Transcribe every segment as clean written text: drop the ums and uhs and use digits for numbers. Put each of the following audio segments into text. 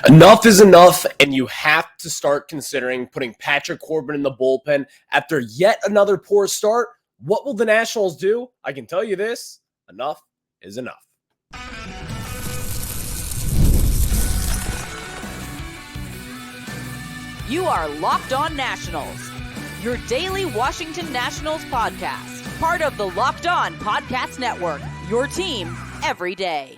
Enough is enough, and you have to start considering putting Patrick Corbin in the bullpen after yet another poor start. What will the Nationals do? I can tell you this, enough is enough. You are Locked On Nationals, your daily Washington Nationals podcast, part of the Locked On Podcast Network, your team every day.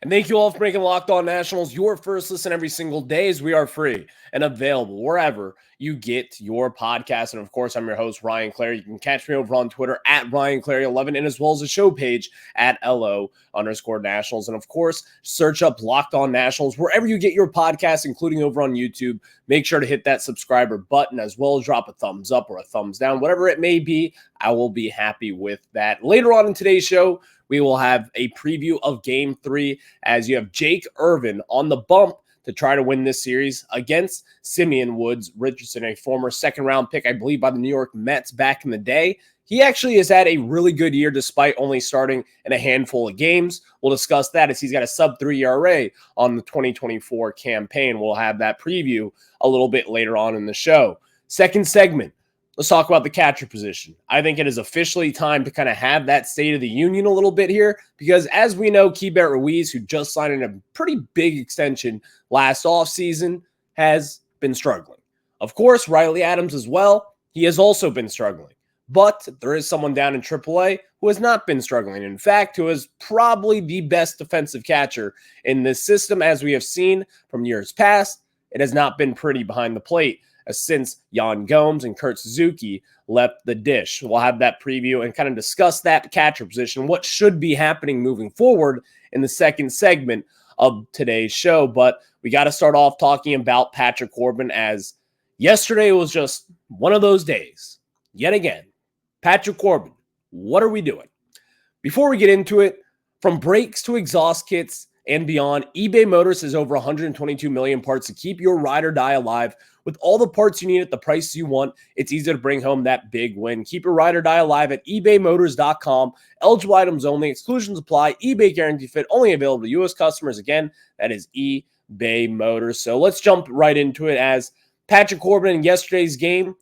And thank you all for making Locked On Nationals your first listen every single day, as we are free and available wherever you get your podcast. And of course, I'm your host, Ryan Clary. You can catch me over on Twitter at RyanClary11 and as well as the show page at LO_Nationals. And of course, search up Locked On Nationals wherever you get your podcasts, including over on YouTube. Make sure to hit that subscriber button as well as drop a thumbs up or a thumbs down, whatever it may be. I will be happy with that. Later on in today's show, we will have a preview of Game 3 as you have Jake Irvin on the bump to try to win this series against Simeon Woods Richardson, a former second-round pick, I believe, by the New York Mets back in the day. He actually has had a really good year despite only starting in a handful of games. We'll discuss that as he's got a sub-3 ERA on the 2024 campaign. We'll have that preview a little bit later on in the show. Second segment. Let's talk about the catcher position. I think it is officially time to kind of have that State of the Union a little bit here because as we know, Keibert Ruiz, who just signed in a pretty big extension last offseason, has been struggling. Of course, Riley Adams as well. He has also been struggling. But there is someone down in AAA who has not been struggling. In fact, who is probably the best defensive catcher in this system. As we have seen from years past, it has not been pretty behind the plate since Yan Gomes and Kurt Suzuki left the dish. We'll have that preview and kind of discuss that catcher position, what should be happening moving forward in the second segment of today's show. But we got to start off talking about Patrick Corbin, as yesterday was just one of those days. Yet again, Patrick Corbin, what are we doing? Before we get into it, from brakes to exhaust kits and beyond, eBay Motors has over 122 million parts to keep your ride or die alive. With all the parts you need at the price you want, it's easy to bring home that big win. Keep your ride or die alive at ebaymotors.com. Eligible items only. Exclusions apply. eBay guarantee fit. Only available to U.S. customers. Again, that is eBay Motors. So let's jump right into it, as Patrick Corbin in yesterday's game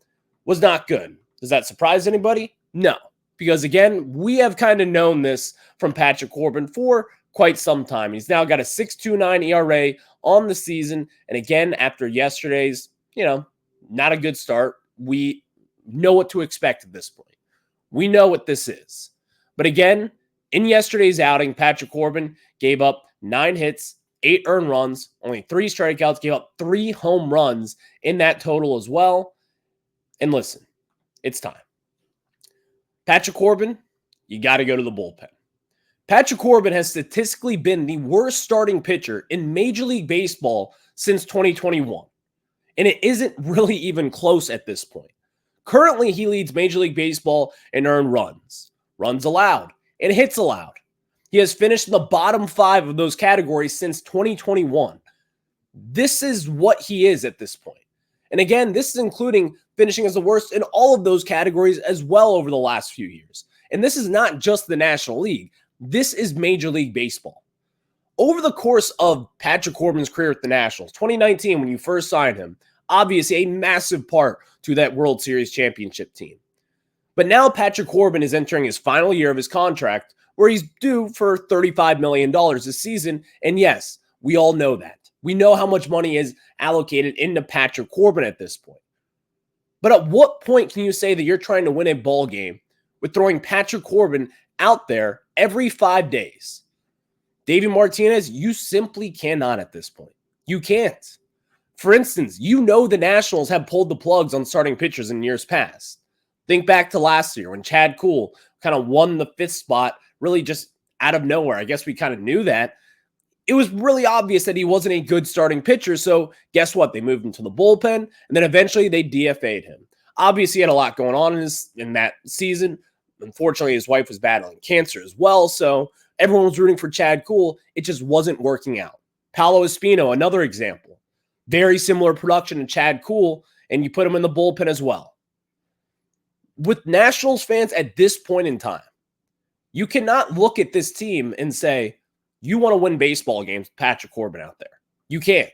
was not good. Does that surprise anybody? No. Because again, we have kind of known this from Patrick Corbin for quite some time. He's now got a 6.29 ERA on the season. And again, after yesterday's, not a good start, we know what to expect at this point. We know what this is. But again, in yesterday's outing, Patrick Corbin gave up 9 hits, 8 earned runs, only 3 strikeouts, gave up 3 home runs in that total as well. And listen, it's time. Patrick Corbin, you got to go to the bullpen. Patrick Corbin has statistically been the worst starting pitcher in Major League Baseball since 2021. And it isn't really even close at this point. Currently, he leads Major League Baseball in earned runs, runs allowed, and hits allowed. He has finished in the bottom 5 of those categories since 2021. This is what he is at this point. And again, this is including finishing as the worst in all of those categories as well over the last few years. And this is not just the National League. This is Major League Baseball. Over the course of Patrick Corbin's career at the Nationals, 2019, when you first signed him, obviously a massive part to that World Series championship team. But now Patrick Corbin is entering his final year of his contract, where he's due for $35 million this season. And yes, we all know that. We know how much money is allocated into Patrick Corbin at this point. But at what point can you say that you're trying to win a ball game with throwing Patrick Corbin out there every 5 days? Davey Martinez, you simply cannot at this point. You can't. For instance, the Nationals have pulled the plugs on starting pitchers in years past. Think back to last year when Chad Kuhl kind of won the 5th spot really just out of nowhere. I guess we kind of knew that. It was really obvious that he wasn't a good starting pitcher, so guess what? They moved him to the bullpen, and then eventually they DFA'd him. Obviously, he had a lot going on in that season. Unfortunately, his wife was battling cancer as well, so everyone was rooting for Chad Kuhl. It just wasn't working out. Paolo Espino, another example. Very similar production to Chad Kuhl, and you put him in the bullpen as well. With Nationals fans at this point in time, You cannot look at this team and say, you want to win baseball games with Patrick Corbin out there. You can't.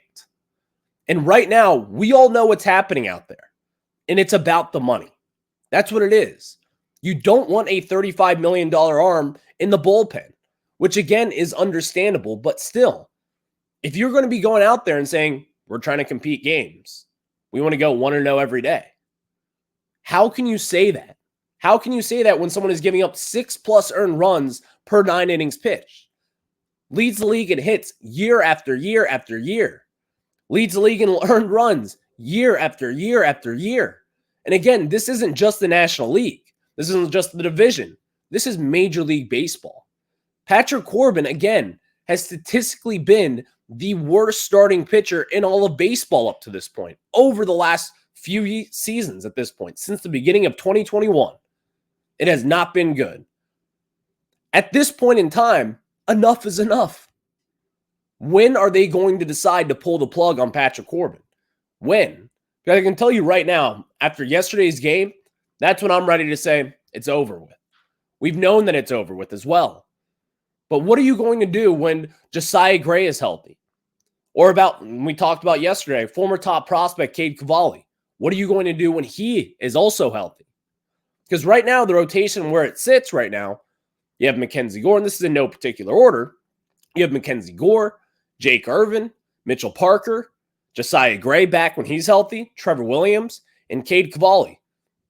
And right now, we all know what's happening out there. And it's about the money. That's what it is. You don't want a $35 million arm in the bullpen, which again is understandable, but still, if you're going to be going out there and saying, we're trying to compete games, we want to go 1-0 every day. How can you say that? How can you say that when someone is giving up 6+ earned runs per 9 innings pitched? Leads the league in hits year after year after year. Leads the league in earned runs year after year after year. And again, this isn't just the National League. This isn't just the division. This is Major League Baseball. Patrick Corbin, again, has statistically been the worst starting pitcher in all of baseball up to this point, over the last few seasons at this point, since the beginning of 2021. It has not been good. At this point in time, enough is enough. When are they going to decide to pull the plug on Patrick Corbin? When? Because I can tell you right now, after yesterday's game, that's when I'm ready to say it's over with. We've known that it's over with as well. But what are you going to do when Josiah Gray is healthy? Or we talked about yesterday, former top prospect Cade Cavalli. What are you going to do when he is also healthy? Because right now, the rotation where it sits right now, you have Mackenzie Gore, and this is in no particular order. You have Mackenzie Gore, Jake Irvin, Mitchell Parker, Josiah Gray back when he's healthy, Trevor Williams, and Cade Cavalli.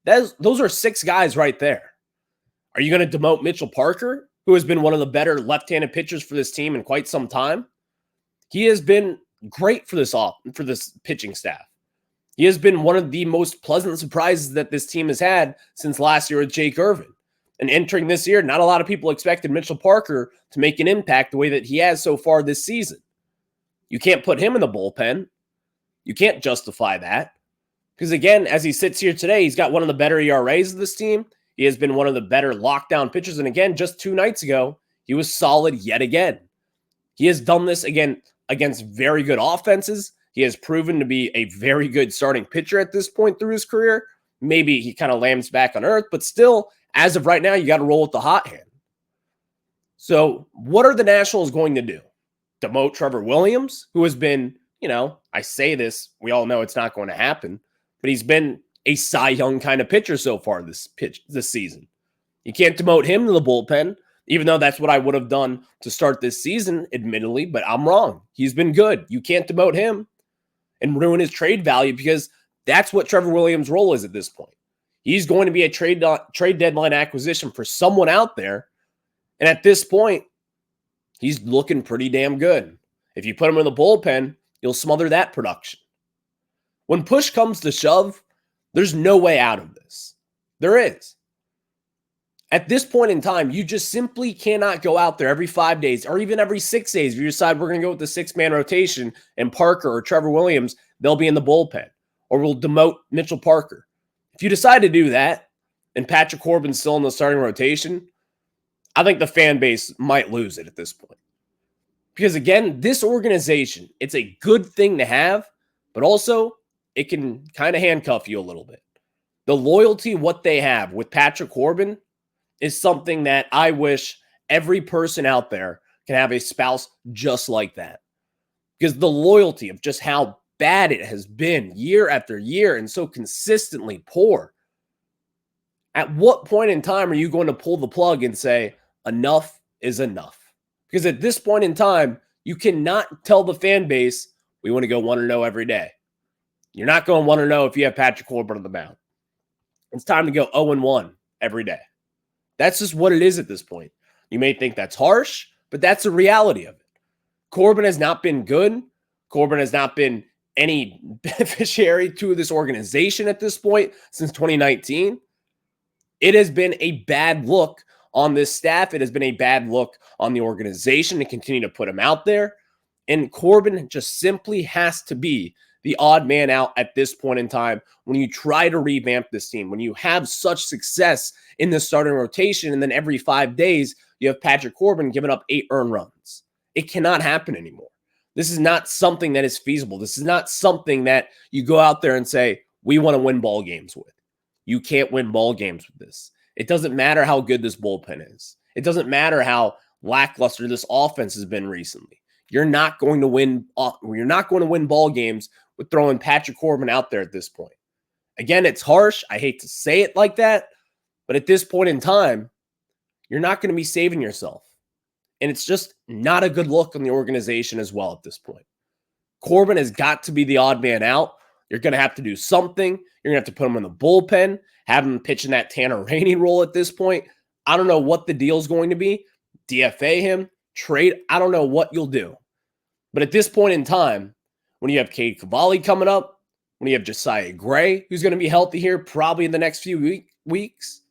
Those are 6 guys right there. Are you going to demote Mitchell Parker, who has been one of the better left-handed pitchers for this team in quite some time? He has been great for this pitching staff. He has been one of the most pleasant surprises that this team has had since last year with Jake Irvin. And entering this year, not a lot of people expected Mitchell Parker to make an impact the way that he has so far this season. You can't put him in the bullpen. You can't justify that. Because again, as he sits here today, he's got one of the better ERAs of this team. He has been one of the better lockdown pitchers. And again, just 2 nights ago, he was solid yet again. He has done this again against very good offenses. He has proven to be a very good starting pitcher at this point through his career. Maybe he kind of lands back on earth, but still, as of right now, you got to roll with the hot hand. So what are the Nationals going to do? Demote Trevor Williams, who has been, I say this, we all know it's not going to happen, but he's been a Cy Young kind of pitcher so far this season. You can't demote him to the bullpen, even though that's what I would have done to start this season, admittedly, but I'm wrong. He's been good. You can't demote him and ruin his trade value, because that's what Trevor Williams' role is at this point. He's going to be a trade deadline acquisition for someone out there, and at this point, he's looking pretty damn good. If you put him in the bullpen, you'll smother that production. When push comes to shove, there's no way out of this. There is. At this point in time, you just simply cannot go out there every 5 days or even every 6 days. If you decide we're going to go with the 6-man rotation and Parker or Trevor Williams, they'll be in the bullpen, or we'll demote Mitchell Parker. If you decide to do that and Patrick Corbin's still in the starting rotation, I think the fan base might lose it at this point. Because again, this organization, it's a good thing to have, but also it can kind of handcuff you a little bit. The loyalty, what they have with Patrick Corbin, is something that I wish every person out there can have a spouse just like that. Because the loyalty of just how bad it has been year after year and so consistently poor. At what point in time are you going to pull the plug and say, enough is enough? Because at this point in time, you cannot tell the fan base, we want to go 1-0 every day. You're not going 1-0 if you have Patrick Corbin on the mound. It's time to go 0-1 every day. That's just what it is at this point. You may think that's harsh, but that's the reality of it. Corbin has not been good. Corbin has not been any beneficiary to this organization at this point since 2019. It has been a bad look on this staff. It has been a bad look on the organization to continue to put him out there. And Corbin just simply has to be the odd man out at this point in time when you try to revamp this team, when you have such success in the starting rotation, and then every 5 days you have Patrick Corbin giving up 8 earned runs. It cannot happen anymore. This is not something that is feasible. This is not something that you go out there and say, we want to win ball games with. You can't win ball games with this. It doesn't matter how good this bullpen is. It doesn't matter how lackluster this offense has been recently. You're not going to win ball games with throwing Patrick Corbin out there at this point. Again, it's harsh. I hate to say it like that, but at this point in time, you're not going to be saving yourself. And it's just not a good look on the organization as well at this point. Corbin has got to be the odd man out. You're going to have to do something. You're going to have to put him in the bullpen, have him pitch in that Tanner Rainey role at this point. I don't know what the deal's going to be. DFA him, trade. I don't know what you'll do. But at this point in time, when you have Cade Cavalli coming up, when you have Josiah Gray, who's going to be healthy here probably in the next few weeks,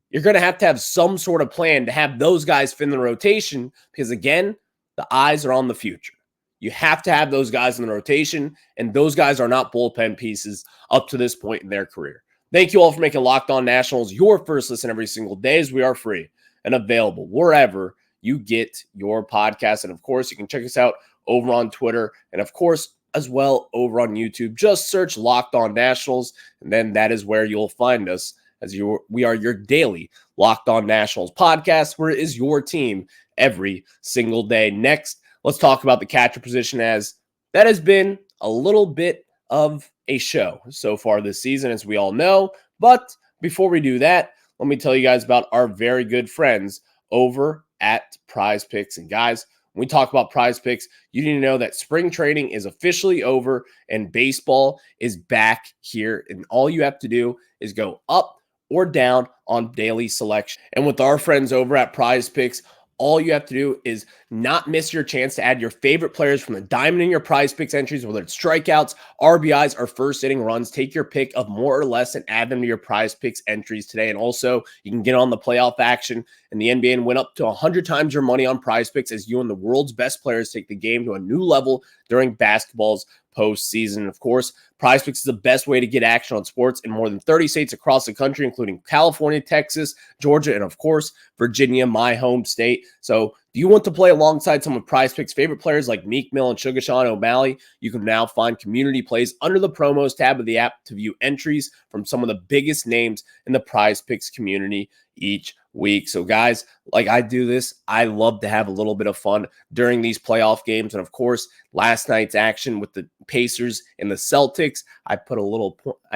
you're going to have some sort of plan to have those guys fit in the rotation because, again, the eyes are on the future. You have to have those guys in the rotation, and those guys are not bullpen pieces up to this point in their career. Thank you all for making Locked On Nationals your first listen every single day, as we are free and available wherever you get your podcast. And, of course, you can check us out over on Twitter and, of course, as well over on YouTube. Just search Locked On Nationals, and then that is where you'll find us, as we are your daily Locked On Nationals podcast, where it is your team every single day. Next, let's talk about the catcher position, as that has been a little bit of a show so far this season, as we all know. But before we do that, let me tell you guys about our very good friends over at Prize Picks. And guys, when we talk about Prize Picks, you need to know that spring training is officially over and baseball is back here. And all you have to do is go up or down on daily selection. And with our friends over at Prize Picks, all you have to do is not miss your chance to add your favorite players from the diamond in your Prize Picks entries, whether it's strikeouts, RBIs, or first inning runs. Take your pick of more or less and add them to your Prize Picks entries today. And also, you can get on the playoff action in the NBA and win up to 100 times your money on Prize Picks as you and the world's best players take the game to a new level during basketball's postseason. Of course, Prize Picks is the best way to get action on sports in more than 30 states across the country, including California, Texas, Georgia, and of course, Virginia, my home state. So do you want to play alongside some of Prize Picks' favorite players like Meek Mill and Sugar Sean O'Malley? You can now find community plays under the promos tab of the app to view entries from some of the biggest names in the Prize Picks community each week. So guys, like I do this, I love to have a little bit of fun during these playoff games. And of course, last night's action with the Pacers and the Celtics, I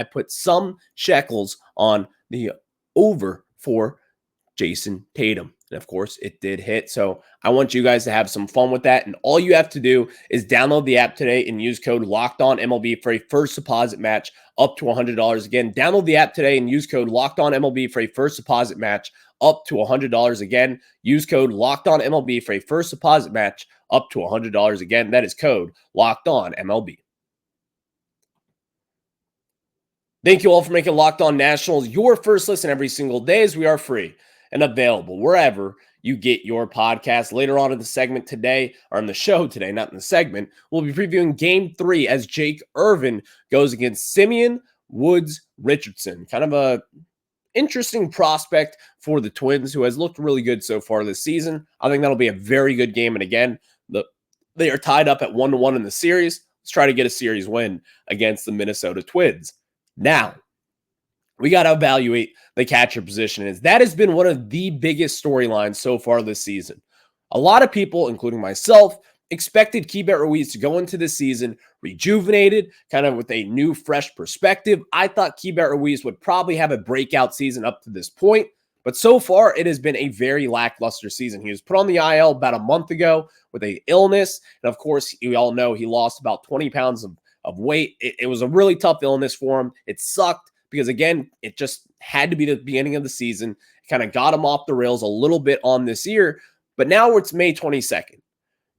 put some shekels on the over for Jason Tatum. And of course, it did hit. So I want you guys to have some fun with that. And all you have to do is download the app today and use code LOCKEDONMLB for a first deposit match up to $100. Again, download the app today and use code LOCKEDONMLB for a first deposit match up to $100. Again, use code LOCKEDONMLB for a first deposit match up to $100. Again, that is code LOCKEDONMLB. Thank you all for making Locked On Nationals your first listen every single day, as we are free and available wherever you get your podcast. Later on in the segment today, or in the show today, not in the segment, we'll be previewing Game 3 as Jake Irvin goes against Simeon Woods Richardson. Kind of a interesting prospect for the Twins, who has looked really good so far this season. I think that'll be a very good game. And again, they are tied up at 1-1 in the series. Let's try to get a series win against the Minnesota Twins. Now, we got to evaluate the catcher position, as that has been one of the biggest storylines so far this season. A lot of people, including myself, expected Keibert Ruiz to go into this season rejuvenated, kind of with a new, fresh perspective. I thought Keibert Ruiz would probably have a breakout season up to this point, but so far it has been a very lackluster season. He was put on the IL about a month ago with an illness, and of course, we all know he lost about 20 pounds of weight. It was a really tough illness for him. It sucked because, again, it just had to be the beginning of the season. It kind of got him off the rails a little bit on this year, but now it's May 22nd.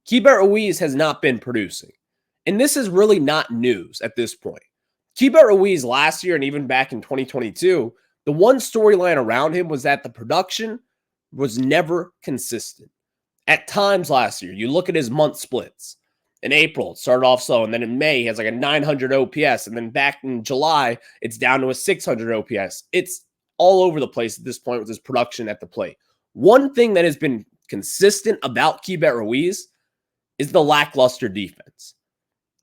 Keibert Ruiz has not been producing, and this is really not news at this point. Keibert Ruiz last year and even back in 2022, the one storyline around him was that the production was never consistent. At times last year, you look at his month splits. In April, it started off slow, and then in May, he has like a 900 OPS, and then back in July, it's down to a 600 OPS. It's all over the place at this point with his production at the plate. One thing that has been consistent about Keibert Ruiz is the lackluster defense.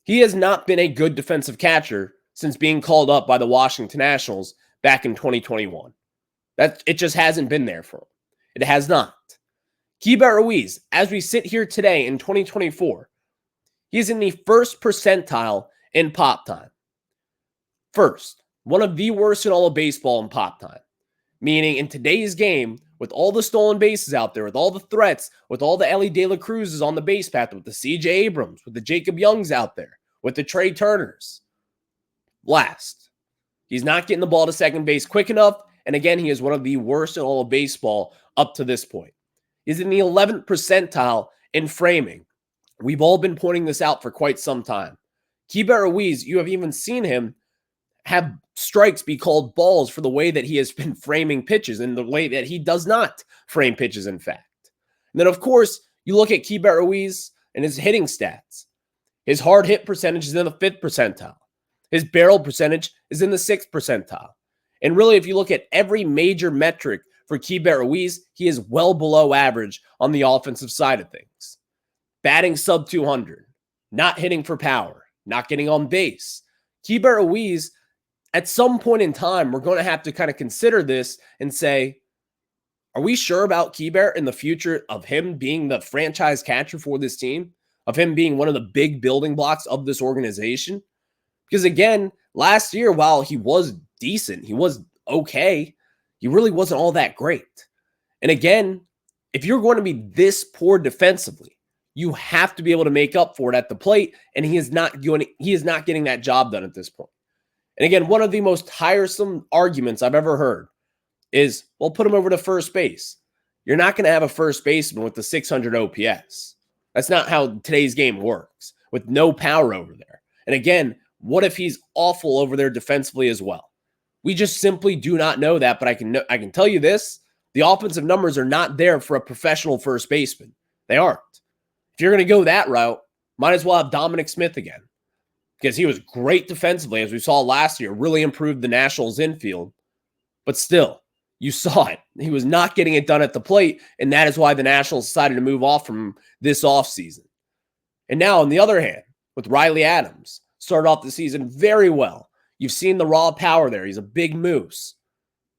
He has not been a good defensive catcher since being called up by the Washington Nationals back in 2021. It just hasn't been there for him. It has not. Keibert Ruiz, as we sit here today in 2024, he's in the first percentile in pop time. First, one of the worst in all of baseball in pop time. Meaning in today's game, with all the stolen bases out there, with all the threats, with all the Ellie De La Cruzes on the base path, with the CJ Abrams, with the Jacob Youngs out there, with the Trey Turners. Last, he's not getting the ball to second base quick enough. And again, he is one of the worst in all of baseball up to this point. He's in the 11th percentile in framing. We've all been pointing this out for quite some time. Keibert Ruiz, you have even seen him have strikes be called balls for the way that he has been framing pitches and the way that he does not frame pitches, in fact. And then, of course, you look at Keibert Ruiz and his hitting stats. His hard hit percentage is in the 5th percentile. His barrel percentage is in the 6th percentile. And really, if you look at every major metric for Keibert Ruiz, he is well below average on the offensive side of things. Batting sub 200, not hitting for power, not getting on base. Keibert Ruiz, at some point in time, we're going to have to kind of consider this and say, are we sure about Keibert in the future of him being the franchise catcher for this team? Of him being one of the big building blocks of this organization? Because again, last year, while he was decent, he was okay, he really wasn't all that great. And again, if you're going to be this poor defensively, you have to be able to make up for it at the plate, and he is not getting that job done at this point. And again, one of the most tiresome arguments I've ever heard is, well, put him over to first base. You're not going to have a first baseman with the 600 OPS. That's not how today's game works, with no power over there. And again, what if he's awful over there defensively as well? We just simply do not know that, but I can tell you this, the offensive numbers are not there for a professional first baseman. They aren't. If you're going to go that route, might as well have Dominic Smith again, because he was great defensively, as we saw last year, really improved the Nationals infield. But still, you saw it. He was not getting it done at the plate, and that is why the Nationals decided to move off from him this offseason. And now, on the other hand, with Riley Adams, started off the season very well. You've seen the raw power there. He's a big moose.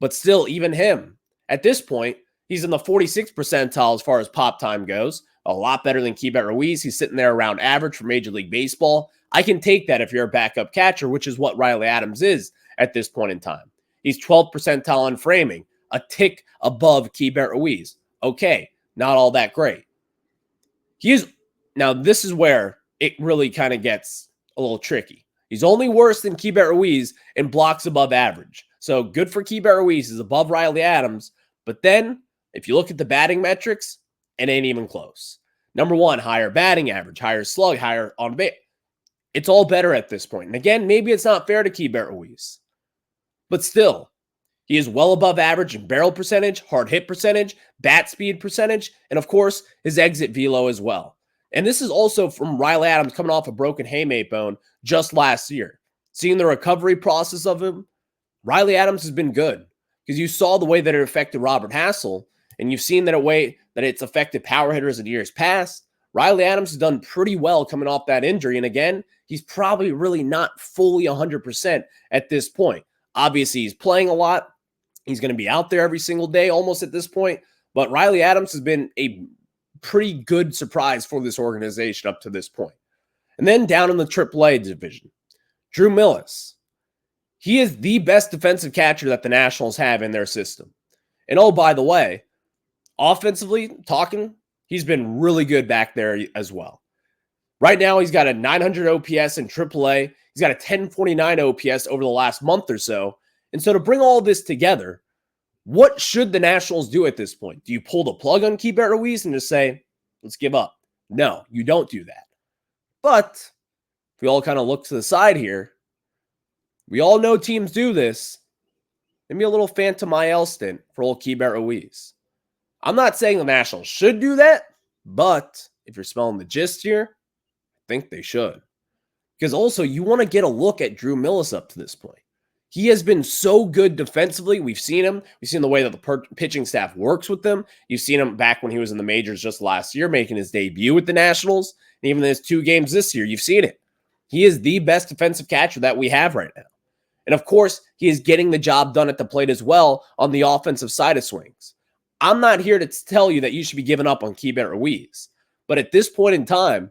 But still, even him, at this point, he's in the 46th percentile as far as pop time goes. A lot better than Keibert Ruiz. He's sitting there around average for Major League Baseball. I can take that if you're a backup catcher, which is what Riley Adams is at this point in time. He's 12th percentile in framing, a tick above Keibert Ruiz. Okay, not all that great. Now, this is where it really kind of gets a little tricky. He's only worse than Keibert Ruiz in blocks above average. So good for Keibert Ruiz. He's above Riley Adams. But then, if you look at the batting metrics, it ain't even close. Number one, higher batting average, higher slug, higher on base. It's all better at this point. And again, maybe it's not fair to Keibert Ruiz. But still, he is well above average in barrel percentage, hard hit percentage, bat speed percentage, and of course, his exit velo as well. And this is also from Riley Adams coming off a broken hamate bone just last year. Seeing the recovery process of him, Riley Adams has been good because you saw the way that it affected Robert Hassel, and you've seen that a way that it's affected power hitters in years past. Riley Adams has done pretty well coming off that injury. And again, he's probably really not fully 100% at this point. Obviously, he's playing a lot. He's going to be out there every single day almost at this point. But Riley Adams has been a pretty good surprise for this organization up to this point. And then down in the AAA division, Drew Millas. He is the best defensive catcher that the Nationals have in their system. And oh, by the way, offensively talking, he's been really good back there as well. Right now, he's got a 900 OPS in AAA. He's got a 1049 OPS over the last month or so. And so to bring all this together, what should the Nationals do at this point? Do you pull the plug on Keibert Ruiz and just say, let's give up? No, you don't do that. But if we all kind of look to the side here, we all know teams do this. Maybe a little Phantom IL stint for old Keibert Ruiz. I'm not saying the Nationals should do that, but if you're smelling the gist here, I think they should. Because also, you want to get a look at Drew Millas up to this point. He has been so good defensively. We've seen him. We've seen the way that the pitching staff works with them. You've seen him back when he was in the majors just last year, making his debut with the Nationals. And even in his 2 games this year, you've seen it. He is the best defensive catcher that we have right now. And of course, he is getting the job done at the plate as well on the offensive side of swings. I'm not here to tell you that you should be giving up on Keibert Ruiz. But at this point in time,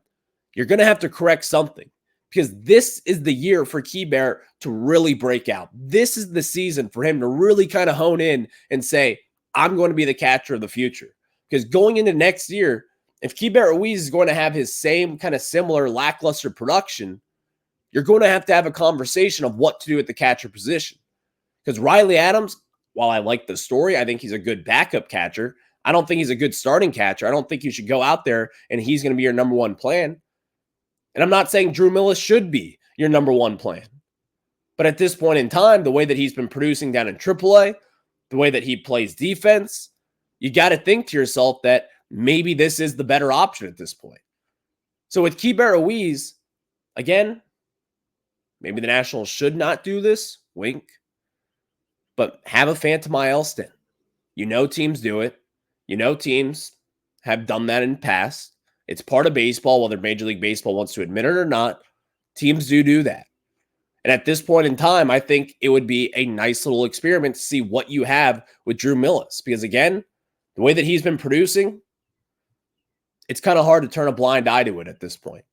you're going to have to correct something because this is the year for Keibert to really break out. This is the season for him to really kind of hone in and say, I'm going to be the catcher of the future. Because going into next year, if Keibert Ruiz is going to have his same kind of similar lackluster production, you're going to have a conversation of what to do at the catcher position. Because Riley Adams, while I like the story, I think he's a good backup catcher. I don't think he's a good starting catcher. I don't think you should go out there and he's going to be your number one plan. And I'm not saying Drew Millas should be your number one plan. But at this point in time, the way that he's been producing down in AAA, the way that he plays defense, you got to think to yourself that maybe this is the better option at this point. So with Keibert Ruiz, again, maybe the Nationals should not do this, wink, but have a phantom IL stint. You know teams do it. You know teams have done that in the past. It's part of baseball, whether Major League Baseball wants to admit it or not. Teams do that. And at this point in time, I think it would be a nice little experiment to see what you have with Drew Millas. Because again, the way that he's been producing, it's kind of hard to turn a blind eye to it at this point.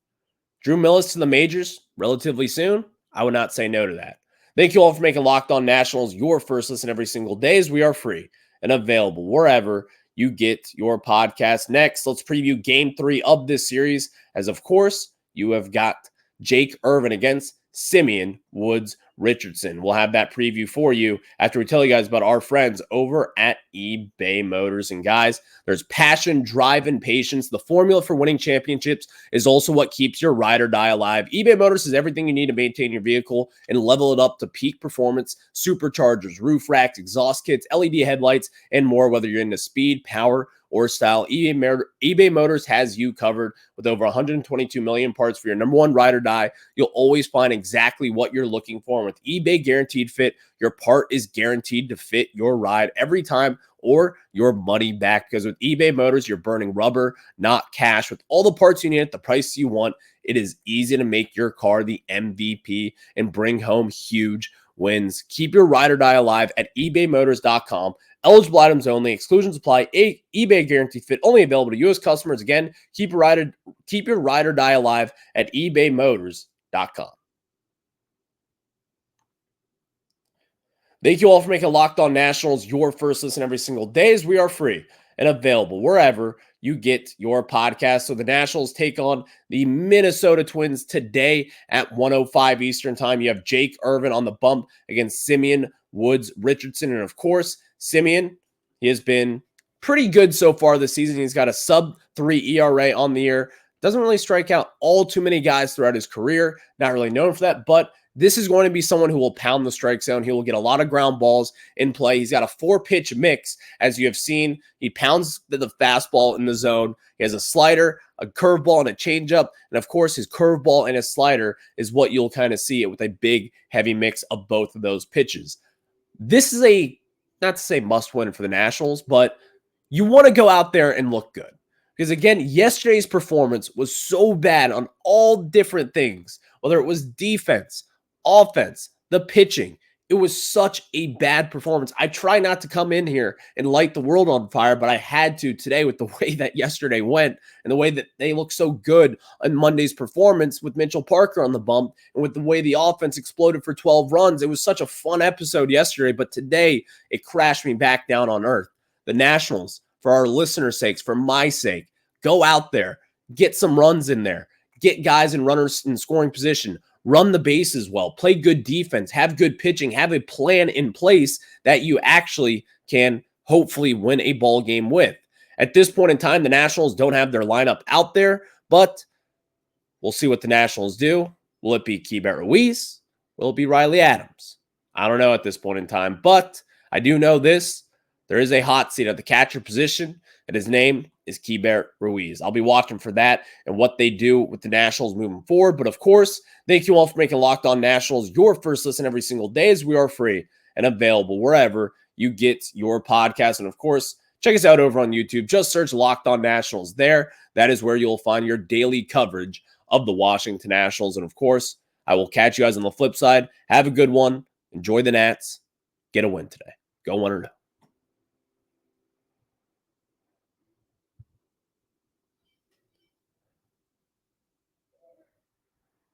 Drew Millas to the majors relatively soon. I would not say no to that. Thank you all for making Locked On Nationals your first listen every single day, as we are free and available wherever you get your podcast. Next, let's preview Game 3 of this series, as of course, you have got Jake Irvin against Simeon Woods Richardson. We'll have that preview for you after we tell you guys about our friends over at eBay Motors. And guys, there's passion, drive, and patience. The formula for winning championships is also what keeps your ride or die alive. eBay Motors is everything you need to maintain your vehicle and level it up to peak performance, superchargers, roof racks, exhaust kits, LED headlights, and more. Whether you're into speed, power, or style, eBay Motors has you covered. With over 122 million parts for your number one ride or die, you'll always find exactly what you're looking for. And with eBay Guaranteed Fit, your part is guaranteed to fit your ride every time or your money back. Because with eBay Motors, you're burning rubber, not cash. With all the parts you need at the price you want, it is easy to make your car the MVP and bring home huge wins. Keep your ride or die alive at ebaymotors.com. Eligible items only. Exclusions apply. eBay Guaranteed Fit only available to U.S. customers. Again, keep your ride or die alive at ebaymotors.com. Thank you all for making Locked On Nationals your first listen every single day, as we are free and available wherever you get your podcast. So the Nationals take on the Minnesota Twins today at 1:05 Eastern time. You have Jake Irvin on the bump against Simeon Woods Richardson. And of course, Simeon, he has been pretty good so far this season. He's got a sub-3 ERA on the year. Doesn't really strike out all too many guys throughout his career. Not really known for that, but this is going to be someone who will pound the strike zone. He will get a lot of ground balls in play. He's got a 4-pitch mix, as you have seen. He pounds the fastball in the zone. He has a slider, a curveball, and a changeup. And of course, his curveball and his slider is what you'll kind of see it with a big, heavy mix of both of those pitches. This is a, not to say must win for the Nationals, but you want to go out there and look good. Because again, yesterday's performance was so bad on all different things, whether it was defense, offense, the pitching. It was such a bad performance. I try not to come in here and light the world on fire, but I had to today with the way that yesterday went and the way that they look so good on Monday's performance with Mitchell Parker on the bump and with the way the offense exploded for 12 runs. It was such a fun episode yesterday, but today it crashed me back down on earth. The Nationals, for our listeners' sakes, for my sake, go out there, get some runs in there, get guys and runners in scoring position, run the bases well, play good defense, have good pitching, have a plan in place that you actually can hopefully win a ball game with. At this point in time, the Nationals don't have their lineup out there, but we'll see what the Nationals do. Will it be Keibert Ruiz? Will it be Riley Adams? I don't know at this point in time, but I do know this. There is a hot seat at the catcher position, and his name is Keibert Ruiz. I'll be watching for that and what they do with the Nationals moving forward. But of course, thank you all for making Locked On Nationals your first listen every single day, as we are free and available wherever you get your podcast. And of course, check us out over on YouTube. Just search Locked On Nationals there. That is where you'll find your daily coverage of the Washington Nationals. And of course, I will catch you guys on the flip side. Have a good one. Enjoy the Nats. Get a win today. Go 1-0.